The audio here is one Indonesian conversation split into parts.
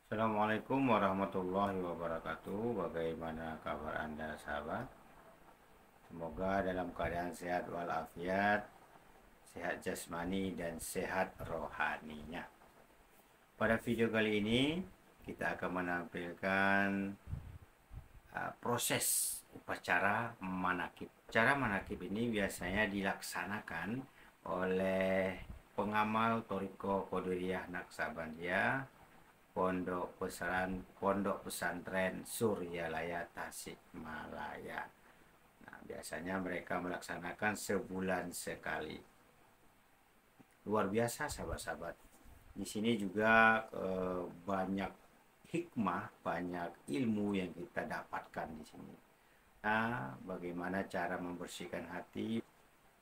Assalamualaikum warahmatullahi wabarakatuh. Bagaimana kabar Anda, sahabat? Semoga dalam keadaan sehat walafiat, sehat jasmani dan sehat rohaninya. Pada video kali ini kita akan menampilkan proses upacara manakib. Cara manakib ini biasanya dilaksanakan oleh pengamal Thariqah Qadiriyah Naqsabandiyah Pondok Pesantren Suryalaya Tasikmalaya. Nah, biasanya mereka melaksanakan sebulan sekali. Luar biasa, sahabat-sahabat. Di sini juga banyak hikmah, banyak ilmu yang kita dapatkan di sini. Nah, bagaimana cara membersihkan hati?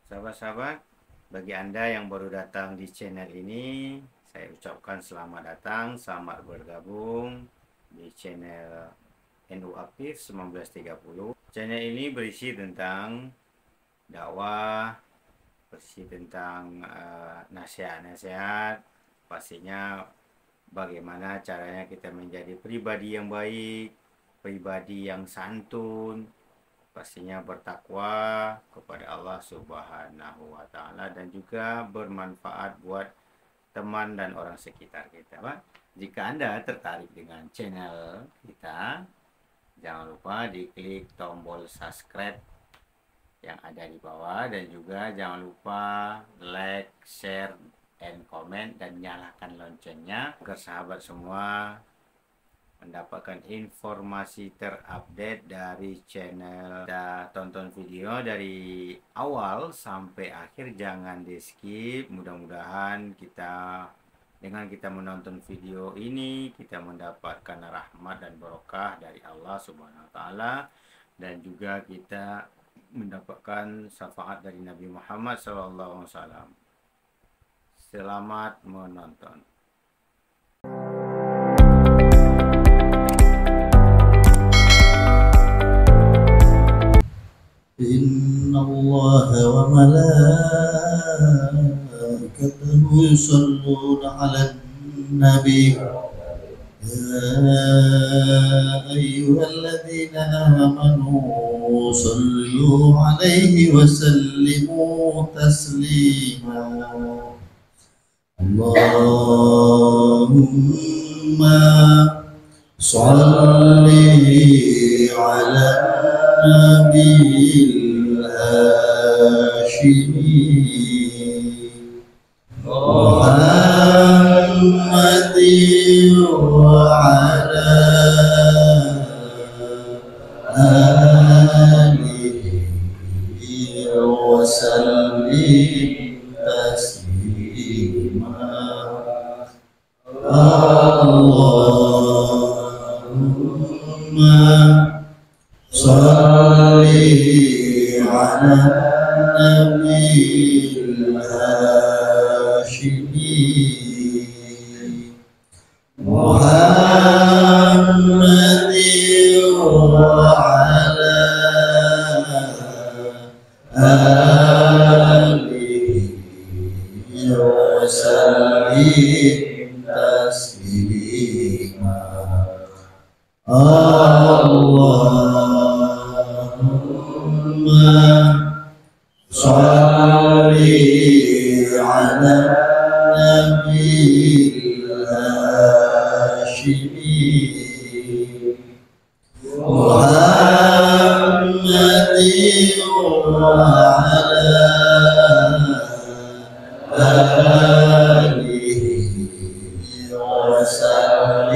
Sahabat-sahabat, bagi Anda yang baru datang di channel ini, saya ucapkan selamat datang, selamat bergabung di channel NU Aktif 1930. Channel ini berisi tentang dakwah, berisi tentang nasihat-nasihat, pastinya bagaimana caranya kita menjadi pribadi yang baik, pribadi yang santun, pastinya bertakwa kepada Allah Subhanahu wa Ta'ala, dan juga bermanfaat buat teman dan orang sekitar kita, Pak. Jika Anda tertarik dengan channel kita, jangan lupa diklik tombol subscribe yang ada di bawah, dan juga jangan lupa like, share, and comment, dan nyalakan loncengnya agar sahabat semua mendapatkan informasi terupdate dari channel. Kita tonton video dari awal sampai akhir, jangan di skip. Mudah-mudahan dengan kita menonton video ini kita mendapatkan rahmat dan barokah dari Allah Subhanahu wa Ta'ala, dan juga kita mendapatkan syafaat dari Nabi Muhammad SAW. Selamat menonton. إن الله وملائكته يصلون على النبي يا أيها الذين آمنوا صلوا عليه وسلموا تسليما اللهم صل على النبي الهاشمي محمد وعلى آله وسلم تسليما اللهم صل على النبي الهاشمي محمد وعلى آله وسلم تسليما اللهم صل على النبي الهاشمي محمد وعلى آله وسلم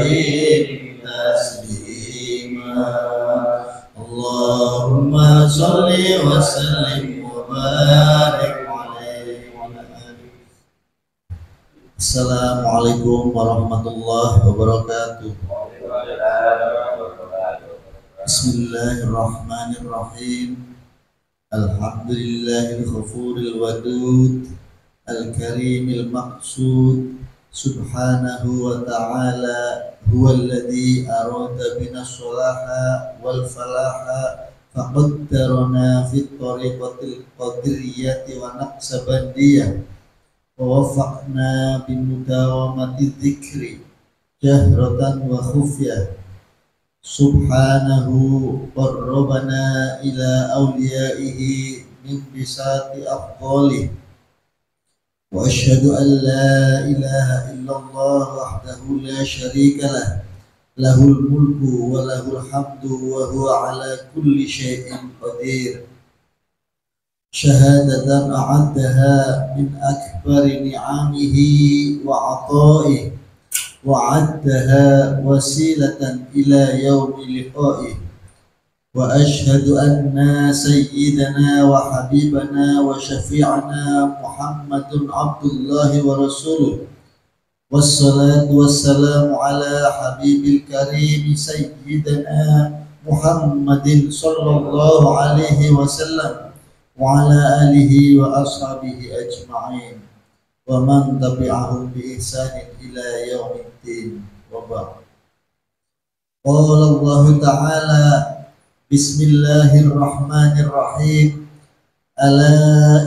تسليما اللهم صل وسلم وبارك عليه وعلى آله. Assalamualaikum warahmatullahi wabarakatuh. Bismillahirrahmanirrahim. Alhamdulillahil ghafuril wadud al-karimil maqsud subhanahu wa ta'ala huwallazi arada bina sholaha wal falaha faqaddarana fit tariqatil qadiriyati wa naqsabandiyah wa wafaqna bimudawamati dzikri jahratan wa khufyah. Subhanahu qarrabana ila awliyaihi min bisati afdalih. Wa asyhadu an la ilaha illallah wahdahu la syarika lah, lahul mulku wa lahul hamdu wa huwa ala kulli syai'in qadir. Syahadatan a'addaha min akbari ni'amihi wa 'ata'ihi وعدها وسيلة إلى يوم لقائه وأشهد أن سيدنا وحبيبنا وشفيعنا محمد عبد الله ورسوله والصلاة والسلام على حبيب الكريم سيدنا محمد صلى الله عليه وسلم وعلى آله وأصحابه أجمعين ومن تبعهم بإحسان إلى يوم الدين وبعد. قال الله تعالى بسم الله الرحمن الرحيم ألا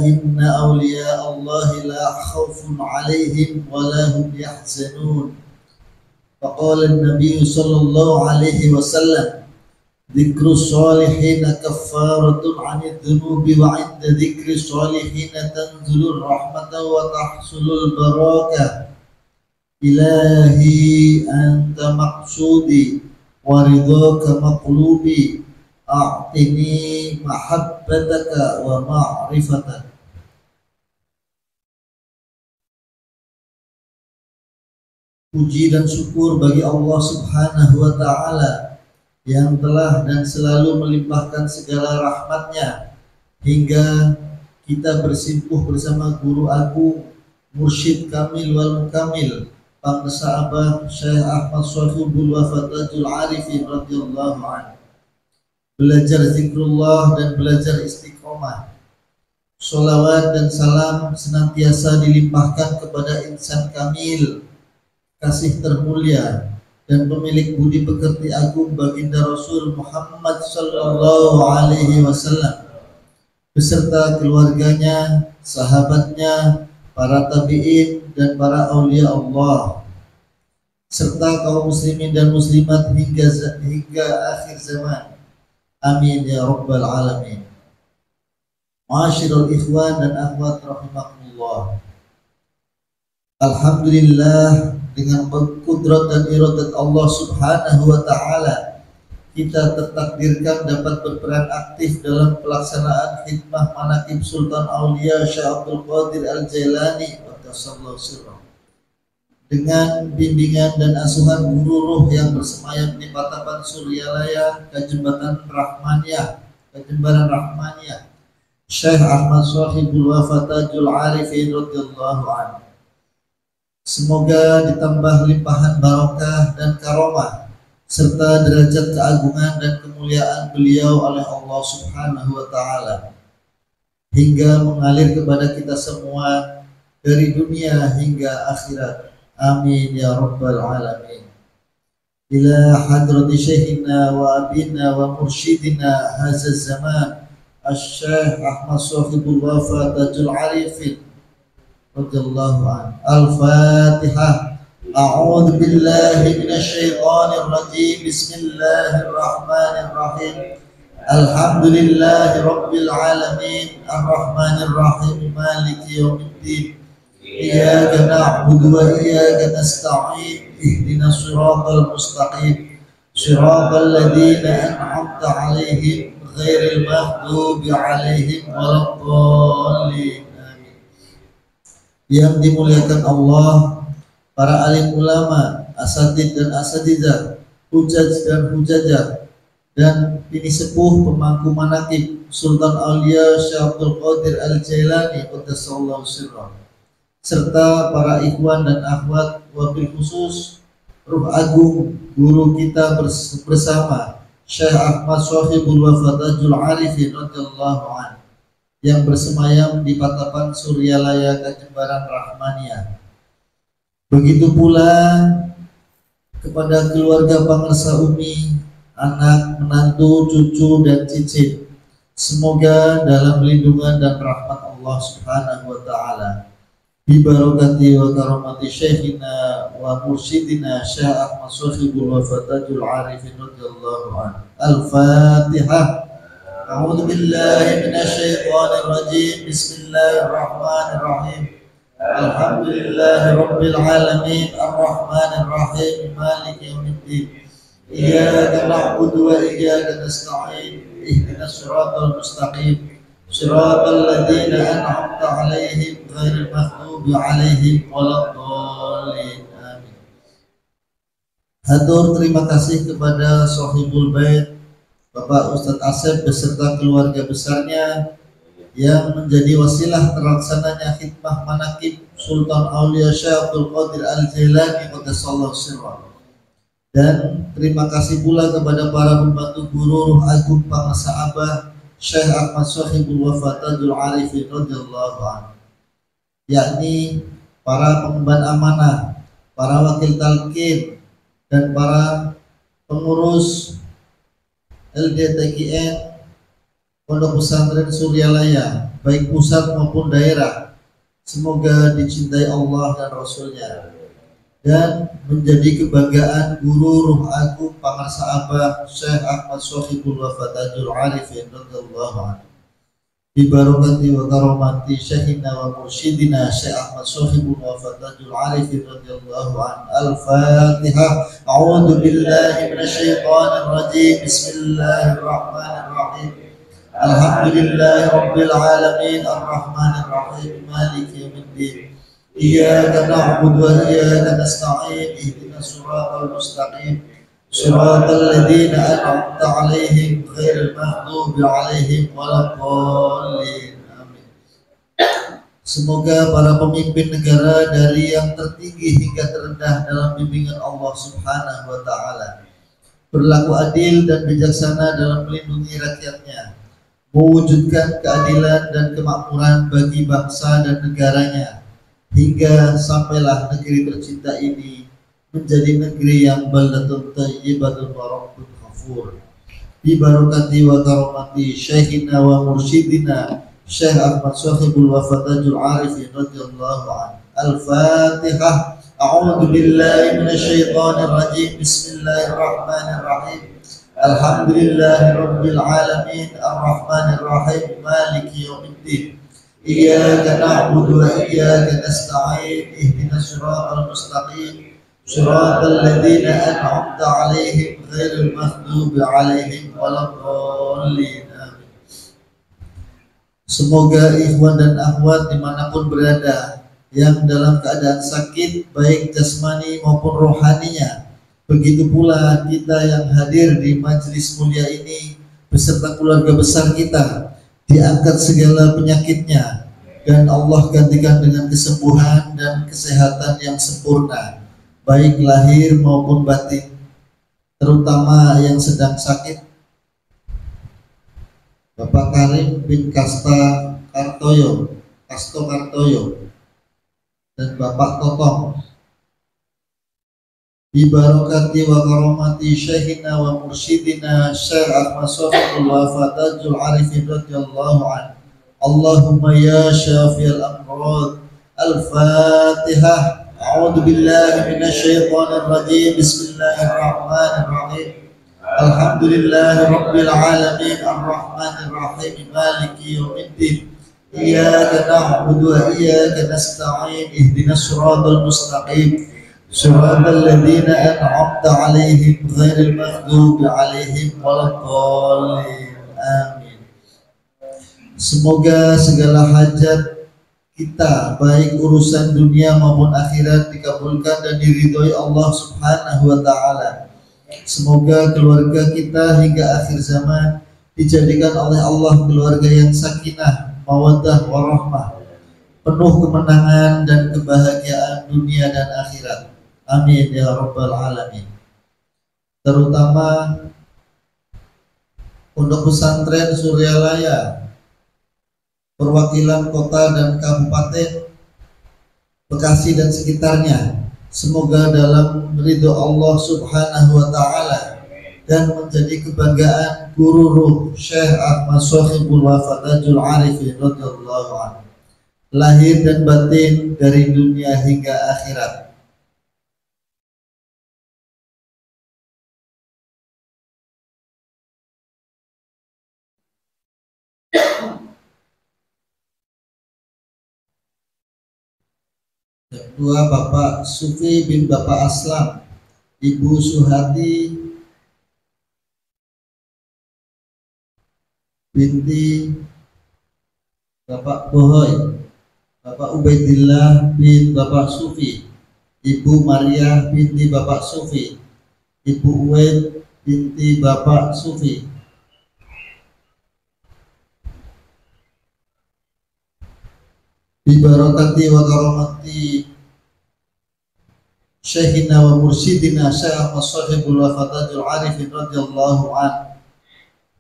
إن أولياء الله لا خوف عليهم ولا هم يحزنون. فقال النبي صلى الله عليه وسلم ذكر الصالحين كفارة عن الذنوب وعند ذكر الصالحين تنزل الرحمة وتحصل البركة. إلهي أنت مقصودي ورضاك مطلوبي أعطني محبتك ومعرفتك. Puji dan syukur bagi Allah Subhanahu wa Ta'ala yang telah dan selalu melimpahkan segala rahmatnya hingga kita bersimpuh bersama guru agung, mursyid kamil wal mukamil, Pangdesa Abah Syekh Ahmad Shahibul Wafatajul Arifin radhiyallahu anhu, belajar zikrullah dan belajar istiqomah. Sholawat dan salam senantiasa dilimpahkan kepada insan kamil, kasih termulia dan pemilik budi pekerti agung baginda Rasul Muhammad sallallahu alaihi wasallam beserta keluarganya, sahabatnya, para tabi'in dan para aulia Allah serta kaum muslimin dan muslimat hingga akhir zaman. Amin ya rabbal alamin. Ma'asyiral ikhwan dan akhwat rahimakumullah. Alhamdulillah, dengan kudrat dan iradat Allah Subhanahu wa Ta'ala, kita tertakdirkan dapat berperan aktif dalam pelaksanaan khidmah manaqib Sultan Aulia Syekh Abdul Qadir Al-Jailani qaddasallahu sirrah, dengan bimbingan dan asuhan guru ruh yang bersemayam di Patapan Suryalaya, Kajembaran Rahmaniyah, Syekh Ahmad Shahibul Wafatajul Arifin radhiyallahu anhu. Semoga ditambah limpahan barokah dan karomah serta derajat keagungan dan kemuliaan beliau oleh Allah Subhanahu wa Ta'ala hingga mengalir kepada kita semua dari dunia hingga akhirat. Amin ya rabbal alamin. Ila hadrati syekhina wa abina wa mursyidina hazal zaman Asy-Syaikh Ahmad Shahibul Wafatajul Arifin radhiyallahu anhu. Al-Fatihah. A'udzu billahi minasy syaithanir rajim. Bismillahirrahmanirrahim. Alhamdulillahi rabbil alamin. Arrahmanir rahim. Maliki yaumiddin. Iyyaka na'budu wa iyyaka nasta'in. Ihdinas siratal mustaqim. Siratal ladzina an'amta 'alaihim ghairil maghdubi 'alaihim waladdallin. Yang dimuliakan Allah, para alim ulama, asatid dan asatidzah, hujaj dan hujajah, dan bini sepuh pemangku manaqib Sultan Aulia Syekh Abdul Qadir Al-Jailani qaddasallahu sirrah, serta para ikhwan dan akhwat, wabil khusus ruh agung guru kita bersama Syekh Ahmad Shahibul Wafatajul Arifin radhiyallahu anhu yang bersemayam di Patapan Suryalaya Kajembaran Rahmaniyah. Begitu pula kepada keluarga Pangersa Umi, anak, menantu, cucu, dan cicit. Semoga dalam lindungan dan rahmat Allah Subhanahu wa Ta'ala. bi barakati wa karamati syekhina wa mursyidina Syekh Ahmad Shahibul Wafatajul Arifin radhiyallahu anhu. Al-Fatihah. A'udzu billahi minasy syaithanir rajim. Bismillahirrahmanirrahim. Alhamdulillahi rabbil alamin arrahmanir rahim maliki yaumiddin. Iyyaka na'budu wa iyyaka nasta'in. Ihdinas siratal mustaqim. Shiratal ladzina an'amta 'alaihim ghairil maghdubi 'alaihim waladdallin. Amin. Hatur terima kasih kepada Shahibul Bait Bapak Ustadz Asep beserta keluarga besarnya yang menjadi wasilah terlaksananya khidmah manaqib Sultan Aulia Syekh Abdul Qadir Al-Jailani qaddasallahu sirrah. Dan terima kasih pula kepada para pembantu guru Ruh Agung Pangasa Abah Syekh Ahmad Shahibul Wafatajul Arifin radhiyallahu anhu, yakni para pengemban amanah, para wakil talqin, dan para pengurus LDTKN Pondok Pesantren Suryalaya, baik pusat maupun daerah. Semoga dicintai Allah dan Rasulnya dan menjadi kebanggaan guru Ruh Agung Pangarsa Abah Syekh Ahmad Shahibul Wafatajul Arifin radhiyallahu anhu. Bi barakati wa karamati syekhina wa mursyidina Syekh Ahmad Shahibul Wafatajul Arifin radhiyallahu anhu. Al-Fatihah. A'udzu billahi minasy syaithanir rajim. Bismillahirrahmanirrahim. Alhamdulillahi rabbil alamin arrahmanir rahim maliki yaumiddin. Iyyaka na'budu wa iyyaka nasta'in. Ihdinas siratal mustaqim. Shiratal ladzina an'amta 'alaihim ghairil maghdubi 'alaihim waladdallin. Amin. Semoga para pemimpin negara dari yang tertinggi hingga terendah dalam bimbingan Allah Subhanahu wa taala berlaku adil dan bijaksana dalam melindungi rakyatnya, mewujudkan keadilan dan kemakmuran bagi bangsa dan negaranya, hingga sampailah negeri tercinta ini menjadi negeri yang baldatun thayyibatun wa rabbun ghafur. Bi barakati wa karamati syekhina wa mursyidina Syekh Ahmad Shahibul Wafatajul Arifin radhiyallahu anhu. Al-Fatihah. A'udzu billahi minasy syaithanir rajim. Bismillahirrahmanirrahim. Alhamdulillahi rabbil alamin arrahmanir rahim maliki yaumiddin. Iyyaka na'budu wa iyyaka nasta'in. Ihdinas siratal mustaqim. Shiratal ladzina an'amta 'alaihim ghairil maghdubi 'alaihim waladdallin. Amin. Semoga ikhwan dan akhwat dimanapun berada yang dalam keadaan sakit baik jasmani maupun rohaninya, begitu pula kita yang hadir di majelis mulia ini beserta keluarga besar kita, diangkat segala penyakitnya dan Allah gantikan dengan kesembuhan dan kesehatan yang sempurna, baik lahir maupun batin, terutama yang sedang sakit. Bapak Karim bin Kasto Kartoyo dan Bapak Totong. Bi barakati wa karamati syekhina wa mursyidina Syekh Ahmad Shahibul Wafatajul Arifin radhiyallahu anhu. Allahumma ya syafiyal amrad. Al-Fatihah. A'udzu billahi minasy syaithanir rajim. Bismillahirrahmanirrahim. Alhamdulillahi rabbil alamin arrahmanir rahim maliki yaumiddin. Iyyaka na'budu wa iyyaka nasta'in. Ihdinas siratal mustaqim. Shiratal ladzina an'amta 'alaihim ghairil maghdubi 'alaihim waladdallin. Amin. Semoga segala hajat kita baik urusan dunia maupun akhirat dikabulkan dan diridhoi Allah Subhanahu wa taala. Semoga keluarga kita hingga akhir zaman dijadikan oleh Allah keluarga yang sakinah, mawaddah warahmah, penuh kemenangan dan kebahagiaan dunia dan akhirat. Amin ya rabbal alamin. Terutama Pondok Pesantren Suryalaya, perwakilan kota dan kabupaten Bekasi dan sekitarnya, semoga dalam ridho Allah Subhanahu wa taala dan menjadi kebanggaan guru Ruh Syekh Ahmad Shahibul Wafatajul Arifin radhiyallahu anhu lahir dan batin dari dunia hingga akhirat. Kedua, Bapak Sufi bin Bapak Aslam, Ibu Suhati binti Bapak Bohoy, Bapak Ubaidillah bin Bapak Sufi, Ibu Maria binti Bapak Sufi, Ibu Uwed binti Bapak Sufi. Bibarakati wa karamati Syekhina wa mursyidina Syekh Ahmad Sahibul Wafatajul Arifin radhiyallahu an.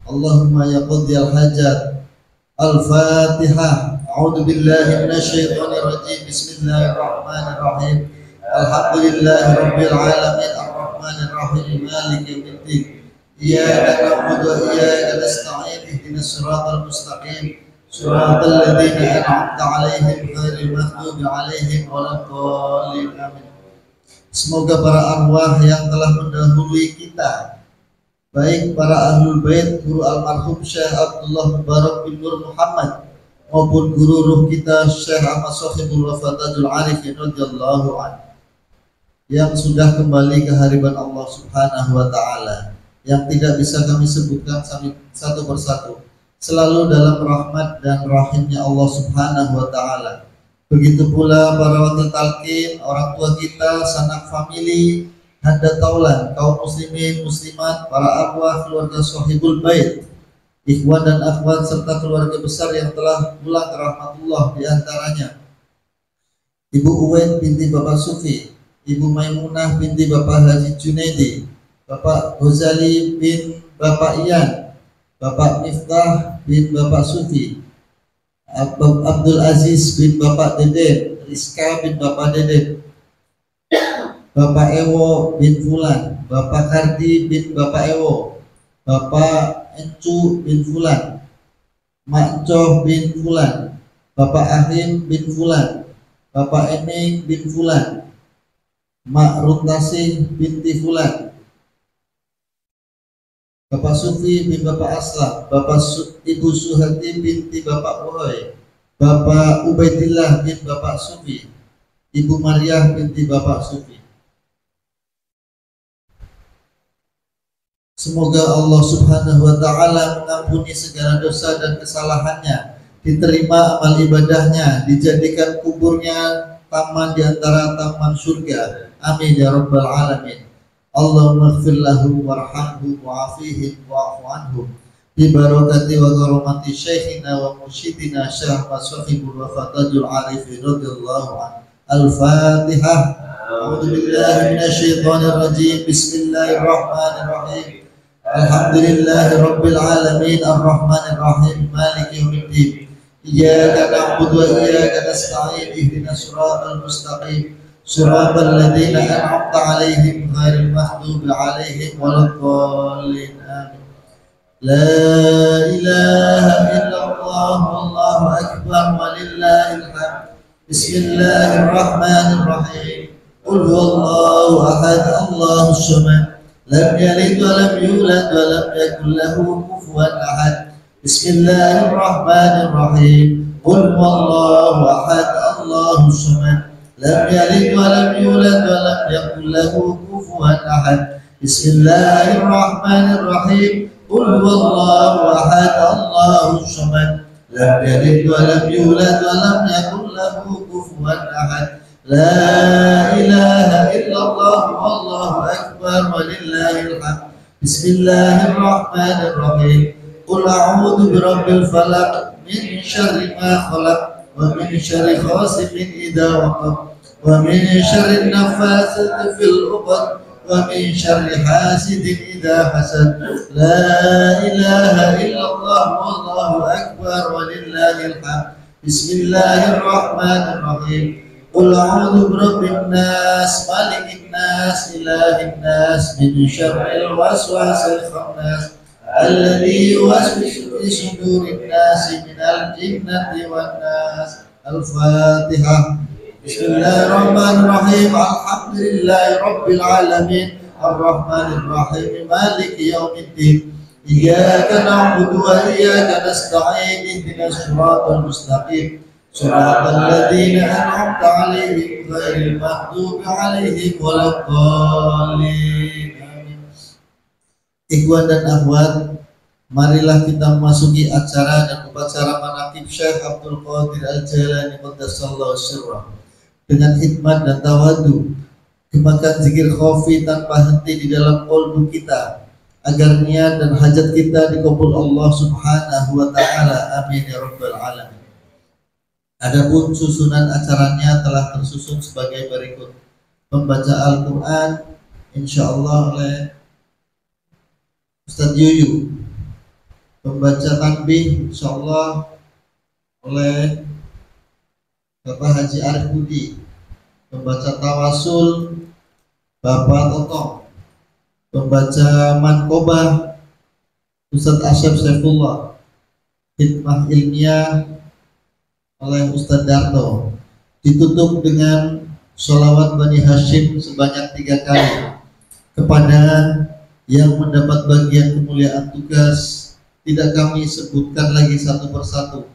Allahumma ya qadiyal hajat. Al-Fatihah. A'udzu billahi minasy syaithanir rajim. Bismillahirrahmanirrahim. Alhamdulillahi rabbil alamin arrahmanir rahim maliki yaumiddin. Iyyaka na'budu wa iyyaka nasta'in ihdinas siratal mustaqim. Siratal ladzina an'amta 'alaihim ghairil maghdubi 'alaihim waladdallin. Amin. Semoga para arwah yang telah mendahului kita, baik para ahlul bait guru almarhum Syekh Abdullah Mubarak bin Nur Muhammad maupun guru ruh kita Syekh Ahmad Sahibul Wafatajul Arifin radhiyallahu anhu, yang sudah kembali ke hariban Allah Subhanahu wa taala, yang tidak bisa kami sebutkan satu persatu, selalu dalam rahmat dan rahimnya Allah Subhanahu wa taala. Begitu pula para wakil talqin, orang tua kita, sanak famili, handa taulan, kaum muslimin, muslimat, para arwah, keluarga sahibul bait, ikhwan dan akhwat, serta keluarga besar yang telah pulang ke rahmatullah, di antaranya Ibu Uwed binti Bapak Sufi, Ibu Maimunah binti Bapak Haji Junaidi, Bapak Ghazali bin Bapak Ian, Bapak Miftah bin Bapak Sufi, Abdul Aziz bin Bapak Dede, Rizka bin Bapak Dede, Bapak Ewo bin Fulan, Bapak Kardi bin Bapak Ewo, Bapak Encu bin Fulan, Mak Coh bin Fulan, Bapak Ahim bin Fulan, Bapak Eneng bin Fulan, Mak Runtasih binti Fulan, Bapak Sufi bin Bapak Aslam, Ibu Suhati binti Bapak Bohoy, Bapak Ubaidillah bin Bapak Sufi, Ibu Maria binti Bapak Sufi. Semoga Allah Subhanahu wa taala mengampuni segala dosa dan kesalahannya, diterima amal ibadahnya, dijadikan kuburnya taman di antara taman surga. Amin ya rabbal alamin. Allahumma ighfir lahu warhamhu wa'afihi wa'fu anhu bi barakati wa karamati syekhina wa mursyidina Syekh Sahibul Wafatajul Arifin radhiyallahu anhu. Al-Fatihah. A'udzu billahi minasy syaithanir rajim. Bismillahirrahmanirrahim. Alhamdulillahi rabbil alamin arrahmanir rahim maliki yaumiddin. Iyyaka na'budu wa iyyaka nasta'in ihdinas siratal mustaqim. Siratal ladzina an'amta 'alaihim ghairil maghdubi 'alaihim waladdallin. Amin. La ilaha illallah wallahu akbar walillahil hamd. Bismillahirrahmanirrahim. Qul huwallahu ahad, Allahus samad, lam yalid wa lam yulad wa lam yakul lahu kufuwan ahad. Bismillahirrahmanirrahim. Qul huwallahu ahad, Allahus samad, lam yalid wa lam yulad wa lam yakul lahu kufuwan ahad. Bismillahirrahmanirrahim. Qul huwallahu ahad, Allahus samad, lam yalid wa lam yulad wa lam yakul lahu kufuwan ahad. La ilaha illallah wallahu akbar walillahil hamd. Bismillahirrahmanirrahim. Qul a'udzu birabbil falaq min syarri ma khalaq wa min syarri ghasiqin idza waqab wa min syarri nafatsati fil 'uqad wa min syarri hasidin idza hasad. La ilaha illallah wallahu akbar walillahil hamd. Bismillahirrahmanirrahim. Qul a'udzu birabbin nas malikin nas ilahin nas min syarril waswasil khannas alladzi yuwaswisu fi sudurin nas minal jinnati wan nas. Al-Fatihah. Bismillahirrahmanirrahim. Alhamdulillahi Rabbil Alamin. Ar-Rahmanir Rahim. Maliki Yawmiddin. Iyyaka na'budu wa iyyaka nasta'in. Ihdinas siratal mustaqim. Shiratal ladzina an'amta 'alaihim ghairil maghdubi 'alaihim waladdallin. Amin. Ikhwan dan akhwat, marilah kita memasuki acara dan upacara manaqib Syekh Abdul Qadir Al-Jailani qaddasallahu sirrah dengan hikmat dan tawadu. Gemakan zikir khafi tanpa henti di dalam qalbu kita agar niat dan hajat kita dikabul Allah Subhanahu wa taala. Amin ya rabbal alamin. Adapun susunan acaranya telah tersusun sebagai berikut: membaca Al-Qur'an insyaallah oleh Ustaz Yuyu, membaca tanbih insyaallah oleh Bapak Haji Arif Budi, membaca tawasul Bapak Toto, membaca manqobah Ustaz Asyaf Saifullah, hikmah ilmiah oleh Ustaz Darto, ditutup dengan sholawat Bani Hashim sebanyak 3 kali kepada yang mendapat bagian kemuliaan tugas. Tidak kami sebutkan lagi satu persatu.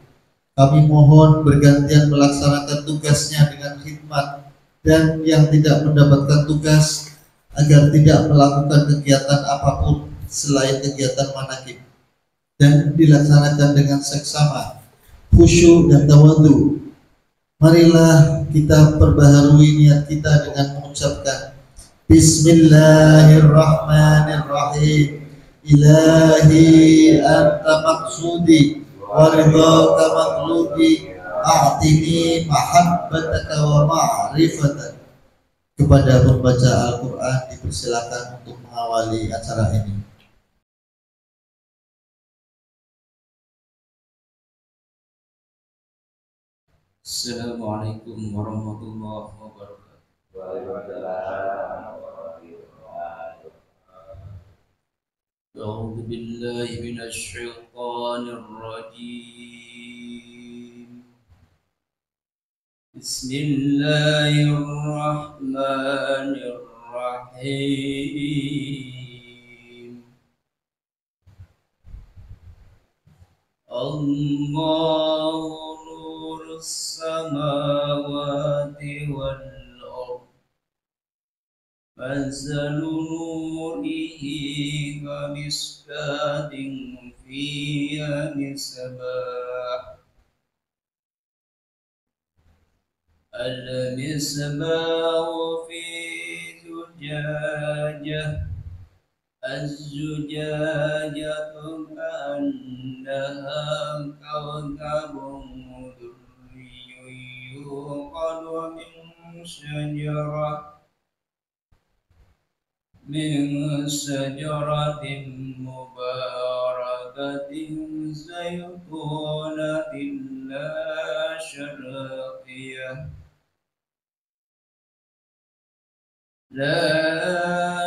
Kami mohon bergantian melaksanakan tugasnya dengan khidmat, dan yang tidak mendapatkan tugas agar tidak melakukan kegiatan apapun selain kegiatan manaqib, dan dilaksanakan dengan seksama, khusyuk dan tawadu. Marilah kita perbaharui niat kita dengan mengucapkan Bismillahirrahmanirrahim. Ilahi anta maqsudi wa ridhaka matlubi, a'tini mahabbataka wa ma'rifatan. Kepada pembaca Al-Quran dipersilakan untuk mengawali acara ini. Assalamualaikum warahmatullahi wabarakatuh. Waalaikumsalam warahmatullahi wabarakatuh. A'udzu billahi minasy syaithanir rajim. Bismillahirrahmanirrahim. Allahu nurus samawati wal ardh. Masalu nurihi kamiskatin fiha misbah. Al-misbahu fi zujajah. Az-zujajatu ka'annaha kawkabun durriyyun yuqadu min syajaratin mubarakatin zaytunatin la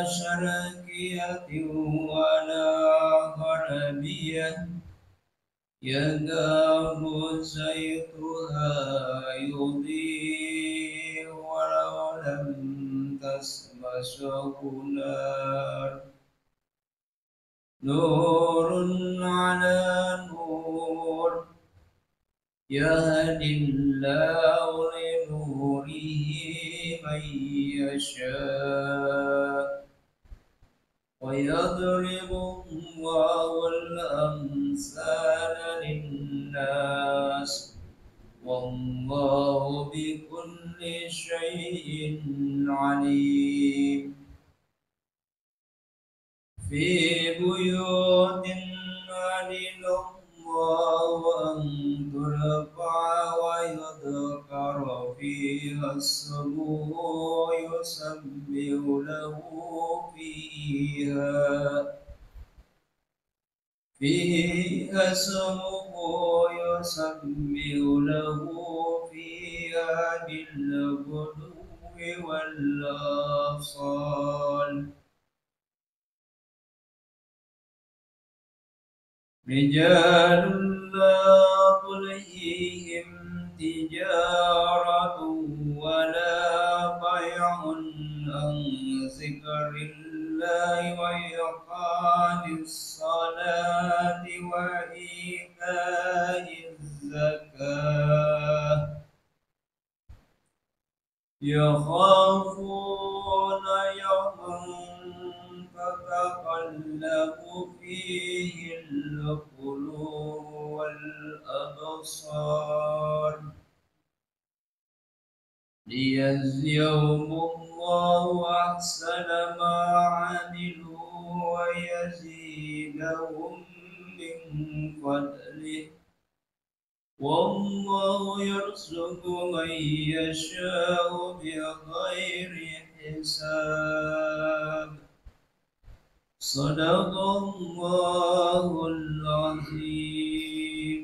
syarqiyatin wa la gharbiyyah, yadhabu zaytuha yudhi walau lam tasmasuhu nar, nurun ala nur, yahdillahu li nurihi man yasha', wa yadribu Allahu al-amsala lin-nas, wallahu bikulli syai'in alim. Fi buyutin adinallahu an turfa'a wa yudhkara fiha ismuhu yusabbihu lahu fiha bil-ghudwi wal-asal. Rijalun la tulhihim تجارة ولا بيع عن ذكر الله وإقام الصلاة وإيتاء الزكاة يخافون يوما تتقلب فيه القلوب والأبصار ليجزيهم الله أحسن ما عملوا ويزيدهم من فضله والله يرزق من يشاء بغير حساب صدق الله العظيم.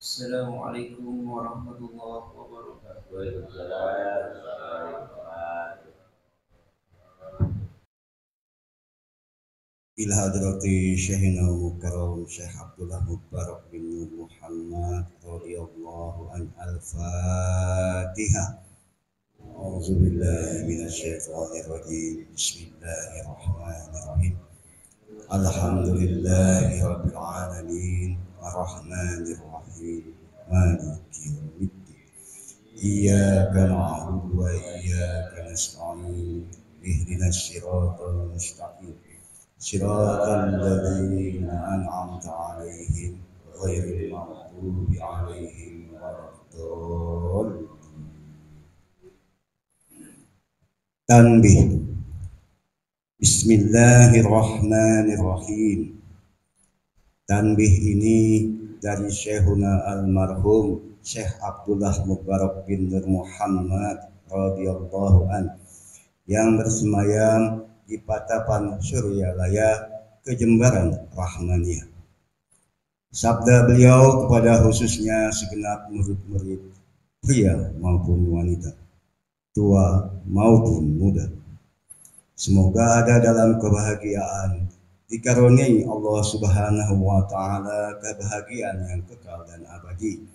السلام عليكم ورحمة الله وبركاته. Ila hadrati Syekhina Mukarram Syekh Abdullah Mubarak bin Nur Muhammad radhiyallahu an al-Fatihah. A'udzu billahi minasyaitonir rajim. Bismillahirrahmanirrahim. Alhamdulillahi rabbil alamin arrahmanir rahim maliki yaumiddin. Iyyaka na'budu wa iyyaka nasta'in. Ihdinas siratal mustaqim. صراط الذين أنعمت عليهم غير المغضوب عليهم ولا الضالين. Tanbih. Bismillahirrahmanirrahim. Tanbih ini dari Syekhuna almarhum Syekh Abdullah Mubarak bin Nur Muhammad radhiyallahu an yang bersemayam di Patapan Suryalaya, Kejembaran Rahmaniyah. Sabda beliau kepada khususnya segenap murid-murid pria maupun wanita, tua maupun muda. Semoga ada dalam kebahagiaan, dikaruniai Allah Subhanahu wa Ta'ala kebahagiaan yang kekal dan abadi,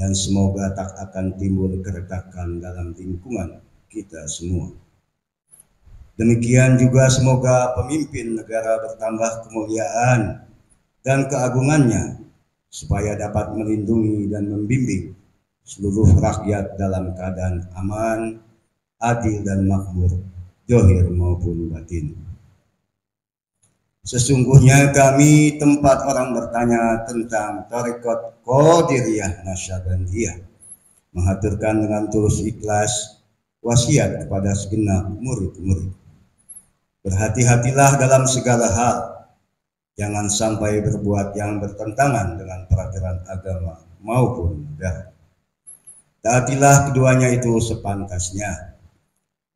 dan semoga tak akan timbul keretakan dalam lingkungan kita semua. Demikian juga semoga pemimpin negara bertambah kemuliaan dan keagungannya supaya dapat melindungi dan membimbing seluruh rakyat dalam keadaan aman, adil dan makmur, zahir maupun batin. Sesungguhnya kami tempat orang bertanya tentang tarekat Qadiriyah Nasyabandiyah, mengaturkan dengan tulus ikhlas wasiat kepada segenap murid-murid. Berhati-hatilah dalam segala hal, jangan sampai berbuat yang bertentangan dengan peraturan agama maupun negara. Taatilah keduanya itu sepantasnya.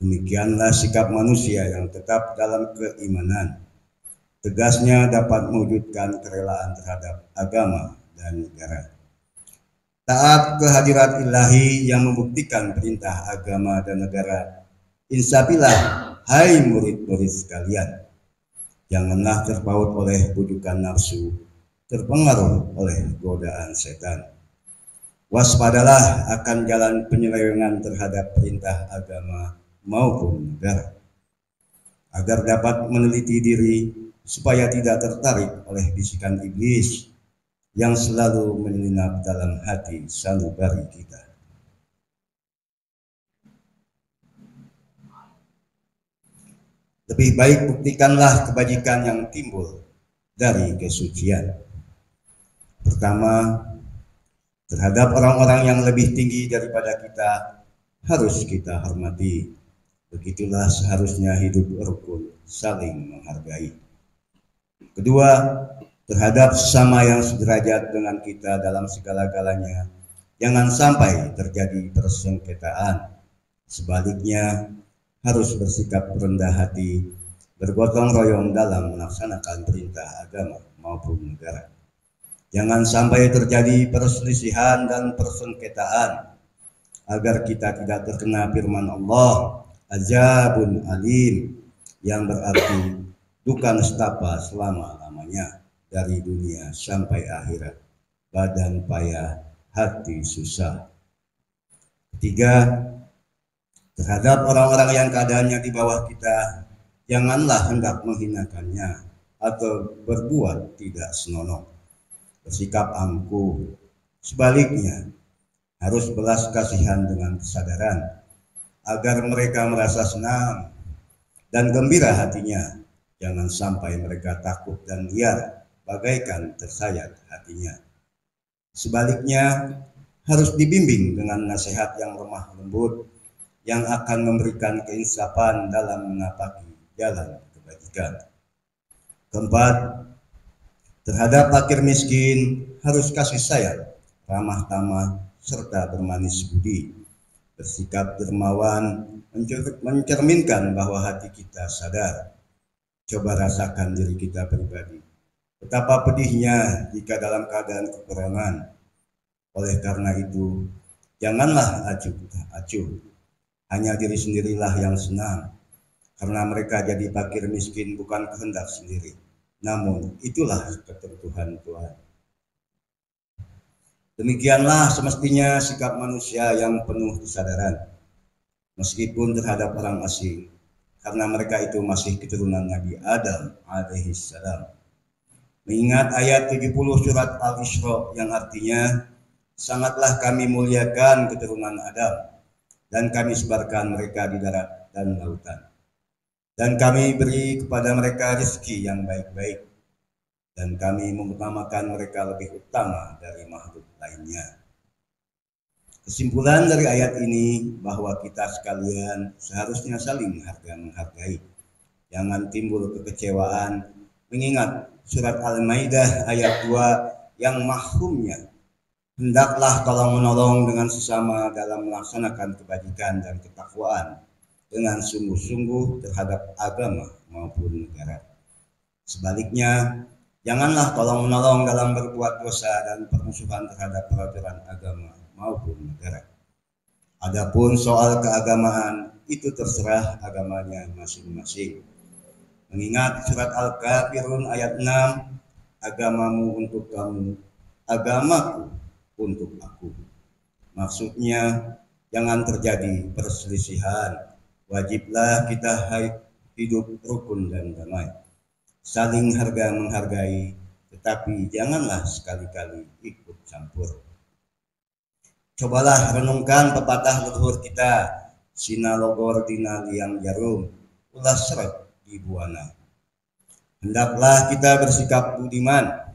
Demikianlah sikap manusia yang tetap dalam keimanan. Tegasnya dapat mewujudkan kerelaan terhadap agama dan negara. Taat kehadirat ilahi yang membuktikan perintah agama dan negara. Insabillah, hai murid-murid sekalian, janganlah terpaut oleh bujukan nafsu, terpengaruh oleh godaan setan. Waspadalah akan jalan penyelewengan terhadap perintah agama maupun negara, agar dapat meneliti diri supaya tidak tertarik oleh bisikan iblis yang selalu menyelinap dalam hati sanubari kita. Lebih baik buktikanlah kebajikan yang timbul dari kesucian. Pertama, terhadap orang-orang yang lebih tinggi daripada kita harus kita hormati. Begitulah seharusnya hidup rukun, saling menghargai. Kedua, terhadap sesama yang sederajat dengan kita dalam segala-galanya, jangan sampai terjadi persengketaan. Sebaliknya, harus bersikap rendah hati, bergotong royong dalam melaksanakan perintah agama maupun negara. Jangan sampai terjadi perselisihan dan persengketaan, agar kita tidak terkena firman Allah, azabun alim, yang berarti duka nestapa selama-lamanya dari dunia sampai akhirat, badan payah, hati susah. Ketiga, terhadap orang-orang yang keadaannya di bawah kita, janganlah hendak menghinakannya atau berbuat tidak senonoh, bersikap angkuh. Sebaliknya, harus belas kasihan dengan kesadaran agar mereka merasa senang dan gembira hatinya. Jangan sampai mereka takut dan liar bagaikan tersayat hatinya. Sebaliknya, harus dibimbing dengan nasihat yang lemah lembut yang akan memberikan keinsapan dalam menapaki jalan kebajikan. Keempat, terhadap fakir miskin harus kasih sayang, ramah tamah, serta bermanis budi. Bersikap dermawan mencerminkan bahwa hati kita sadar. Coba rasakan diri kita pribadi, betapa pedihnya jika dalam keadaan kekurangan. Oleh karena itu, janganlah acuh tak acuh. Hanya diri sendirilah yang senang, karena mereka jadi fakir miskin bukan kehendak sendiri, namun itulah ketentuan Tuhan. Demikianlah semestinya sikap manusia yang penuh kesadaran, meskipun terhadap orang asing, karena mereka itu masih keturunan Nabi Adam alaihissalam. Mengingat ayat 70 surat Al-Isra yang artinya, sangatlah kami muliakan keturunan Adam, dan kami sebarkan mereka di darat dan lautan. Dan kami beri kepada mereka rezeki yang baik-baik, dan kami mengutamakan mereka lebih utama dari makhluk lainnya. Kesimpulan dari ayat ini bahwa kita sekalian seharusnya saling harga-menghargai. Jangan timbul kekecewaan mengingat surat Al-Maidah ayat 2 yang mahfumnya, hendaklah tolong menolong dengan sesama dalam melaksanakan kebajikan dan ketakwaan dengan sungguh-sungguh terhadap agama maupun negara. Sebaliknya, janganlah tolong menolong dalam berbuat dosa dan permusuhan terhadap peraturan agama maupun negara. Adapun soal keagamaan, itu terserah agamanya masing-masing. Mengingat surat Al-Kafirun ayat 6, agamamu untuk kamu, agamaku untuk aku. Maksudnya, jangan terjadi perselisihan. Wajiblah kita hidup rukun dan damai, saling harga menghargai, tetapi janganlah sekali-kali ikut campur. Cobalah renungkan pepatah leluhur kita, sina logor dina liang jarum, ulah seret di buana. Hendaklah kita bersikap budiman,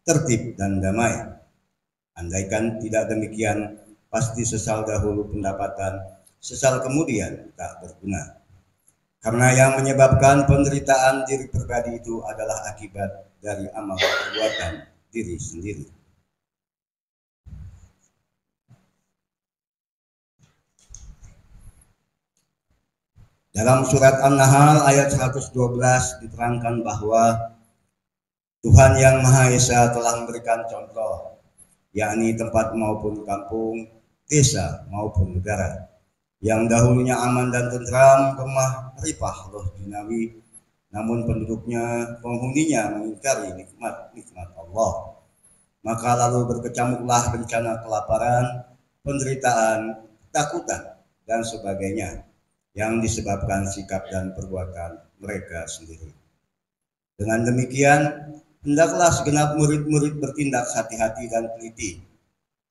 tertib dan damai. Andaikan tidak demikian, pasti sesal dahulu pendapatan, sesal kemudian tak berguna. Karena yang menyebabkan penderitaan diri pribadi itu adalah akibat dari amal perbuatan diri sendiri. Dalam surat An-Nahl ayat 112 diterangkan bahwa Tuhan yang Maha Esa telah memberikan contoh, yakni tempat maupun kampung, desa maupun negara, yang dahulunya aman dan tentram, kemah, ripah loh duniawi, namun penduduknya, penghuninya mengingkari nikmat Allah. Maka lalu berkecamuklah bencana kelaparan, penderitaan, ketakutan, dan sebagainya, yang disebabkan sikap dan perbuatan mereka sendiri. Dengan demikian, hendaklah segenap murid-murid bertindak hati-hati dan teliti,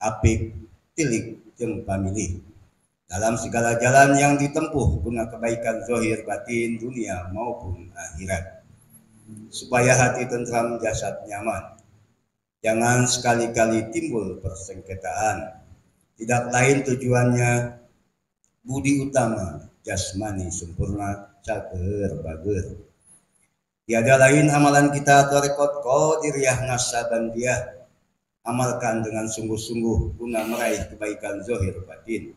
apik, tilik, jeung pamilih, dalam segala jalan yang ditempuh guna kebaikan zahir batin dunia maupun akhirat, supaya hati tentram, jasad nyaman. Jangan sekali-kali timbul persengketaan, tidak lain tujuannya budi utama, jasmani sempurna, cager bager. Tiada lain amalan kita tarekat qadiriyah nasabandiyah, amalkan dengan sungguh-sungguh guna meraih kebaikan zahir batin,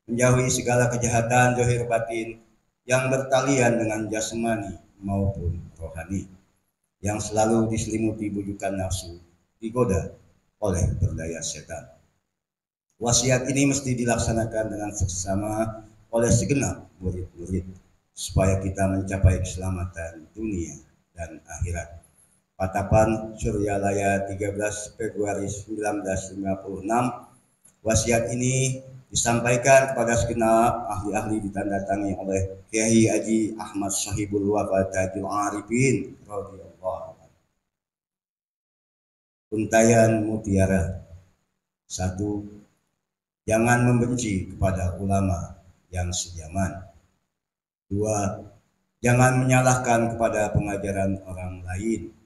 menjauhi segala kejahatan zahir batin yang bertalian dengan jasmani maupun rohani, yang selalu diselimuti bujukan nafsu, digoda oleh berdaya setan. Wasiat ini mesti dilaksanakan dengan seksama oleh segenap murid-murid, supaya kita mencapai keselamatan dunia dan akhirat. Patapan Suryalaya 13 Februari 1956. Wasiat ini disampaikan kepada segenap ahli-ahli ditandatangani oleh Kiai Haji Ahmad Sahibul Wafa Tajul Arifin radhiyallahu anhu. Untayan mutiara. 1. Jangan membenci kepada ulama yang sejaman. 2. Jangan menyalahkan kepada pengajaran orang lain.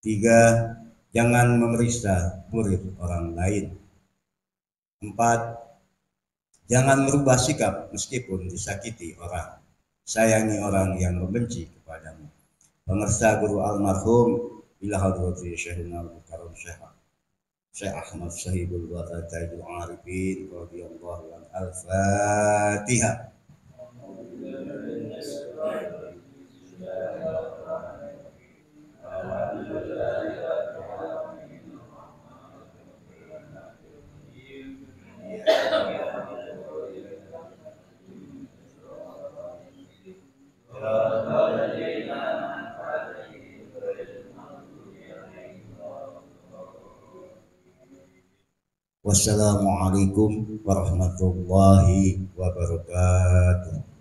3. Jangan memeriksa murid orang lain. 4. Jangan merubah sikap meskipun disakiti orang. Sayangi orang yang membenci kepadamu. Pemirsa Guru almarhum ila hadrati Syekhina Al-Mukarram Syekh Ahmad Sahibul Wafa Tajul Arifin radhiyallahu anhu. Al-Fatihah. Wassalamualaikum warahmatullahi wabarakatuh.